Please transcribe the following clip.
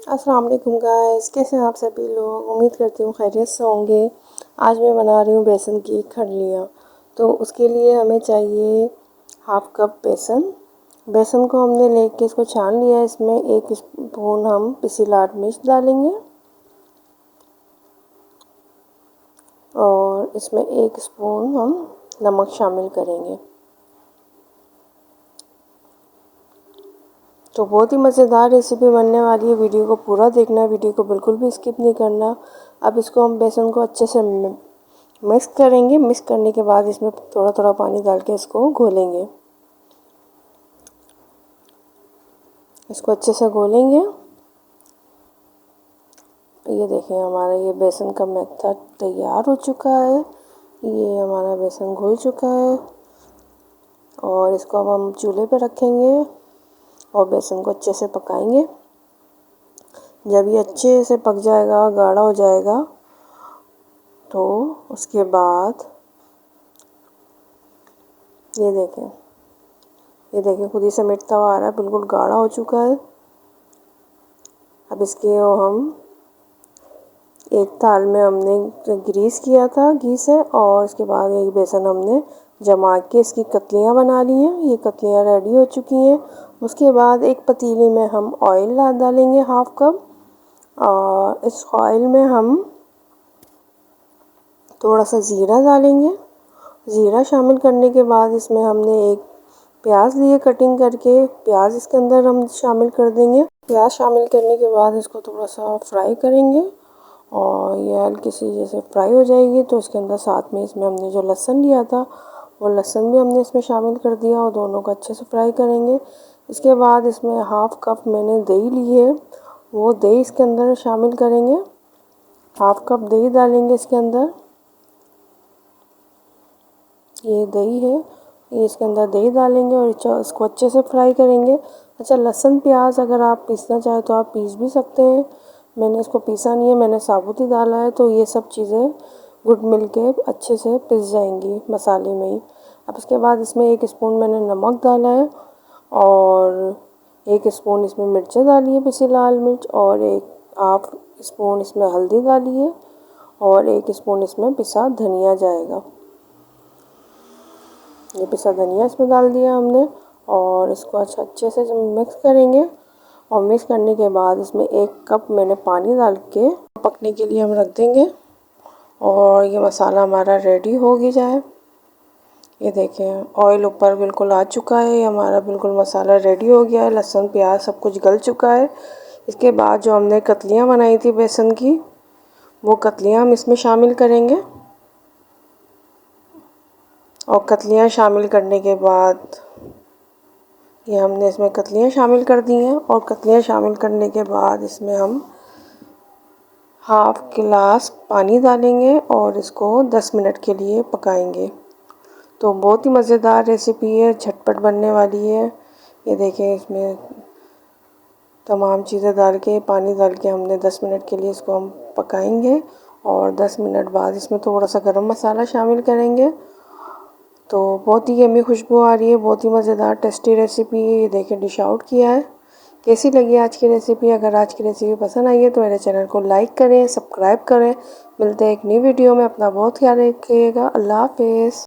अस्सलाम वालेकुम गाइस, कैसे हैं आप सभी लोग। उम्मीद करती हूँ खैरियत से होंगे। आज मैं बना रही हूँ बेसन की खरलियाँ। तो उसके लिए हमें चाहिए हाफ कप बेसन। बेसन को हमने लेके इसको छान लिया है। इसमें 1 स्पून हम पिसी लाल मिर्च डालेंगे और इसमें 1 स्पून हम नमक शामिल करेंगे। तो बहुत ही मज़ेदार रेसिपी बनने वाली है। वीडियो को पूरा देखना है, वीडियो को बिल्कुल भी स्किप नहीं करना। अब इसको हम बेसन को अच्छे से मिक्स करेंगे। मिक्स करने के बाद इसमें थोड़ा थोड़ा पानी डाल के इसको घोलेंगे। इसको अच्छे से घोलेंगे। ये देखें, हमारा ये बेसन का मेथड तैयार हो चुका है। ये हमारा बेसन घुल चुका है और इसको अब हम चूल्हे पे रखेंगे और बेसन को अच्छे से पकाएंगे। जब ये अच्छे से पक जाएगा, गाढ़ा हो जाएगा, तो उसके बाद ये देखें खुद ही समेटता हुआ आ रहा है, बिल्कुल गाढ़ा हो चुका है। अब इसके हम एक थाल में हमने ग्रीस किया था घी से और इसके बाद ये बेसन हमने जमा के इसकी कतलियाँ बना ली हैं। ये कतलियाँ रेडी हो चुकी हैं। उसके बाद एक पतीले में हम ऑयल डालेंगे हाफ कप और इस ऑयल में हम थोड़ा सा ज़ीरा डालेंगे। ज़ीरा शामिल करने के बाद इसमें हमने एक प्याज लिए कटिंग करके, प्याज इसके अंदर हम शामिल कर देंगे। प्याज शामिल करने के बाद इसको थोड़ा सा फ्राई करेंगे और ये हल्की सी जैसे फ्राई हो जाएगी तो इसके अंदर साथ में इसमें हमने जो लहसुन लिया था वो लहसुन भी हमने इसमें शामिल कर दिया और दोनों को अच्छे से फ्राई करेंगे। इसके बाद इसमें हाफ कप मैंने दही ली है, वो दही इसके अंदर शामिल करेंगे। हाफ कप दही डालेंगे इसके अंदर। ये दही है, ये इसके अंदर दही डालेंगे और इसको अच्छे से फ्राई करेंगे। अच्छा, लहसुन प्याज अगर आप पीसना चाहें तो आप पीस भी सकते हैं। मैंने इसको पीसा नहीं है, मैंने साबुत ही डाला है। तो ये सब चीज़ें घुल मिल के अच्छे से पिस जाएंगी मसाले में ही। अब इसके बाद इसमें 1 स्पून मैंने नमक डाला है और 1 स्पून इसमें मिर्चें डाली है, पिसी लाल मिर्च, और 1 हाफ स्पून इसमें हल्दी डाली है और 1 स्पून इसमें पिसा धनिया जाएगा। ये पिसा धनिया इसमें डाल दिया हमने और इसको अच्छे से मिक्स करेंगे। और मिक्स करने के बाद इसमें 1 कप मैंने पानी डाल के पकने के लिए हम रख देंगे और ये मसाला हमारा रेडी हो गया जाए। ये देखें, ऑयल ऊपर बिल्कुल आ चुका है। ये हमारा बिल्कुल मसाला रेडी हो गया है। लहसुन प्याज सब कुछ गल चुका है। इसके बाद जो हमने कतलियाँ बनाई थी बेसन की, वो कतलियाँ हम इसमें शामिल करेंगे और कतलियाँ शामिल करने के बाद ये हमने इसमें कतलियाँ शामिल कर दी हैं और कतलियाँ शामिल करने के बाद इसमें हम हाफ गिलास पानी डालेंगे और इसको 10 मिनट के लिए पकाएंगे। तो बहुत ही मज़ेदार रेसिपी है, झटपट बनने वाली है। ये देखें, इसमें तमाम चीज़ें डाल के, पानी डाल के हमने 10 मिनट के लिए इसको हम पकाएंगे और 10 मिनट बाद इसमें थोड़ा सा गरम मसाला शामिल करेंगे। तो बहुत ही यम्मी खुशबू आ रही है, बहुत ही मज़ेदार टेस्टी रेसिपी है। ये देखें, डिश आउट किया है। कैसी लगी आज की रेसिपी? अगर आज की रेसिपी पसंद आई है तो मेरे चैनल को लाइक करें, सब्सक्राइब करें। मिलते हैं एक नई वीडियो में। अपना बहुत ख्याल रखिएगा। अल्लाह हाफिज़।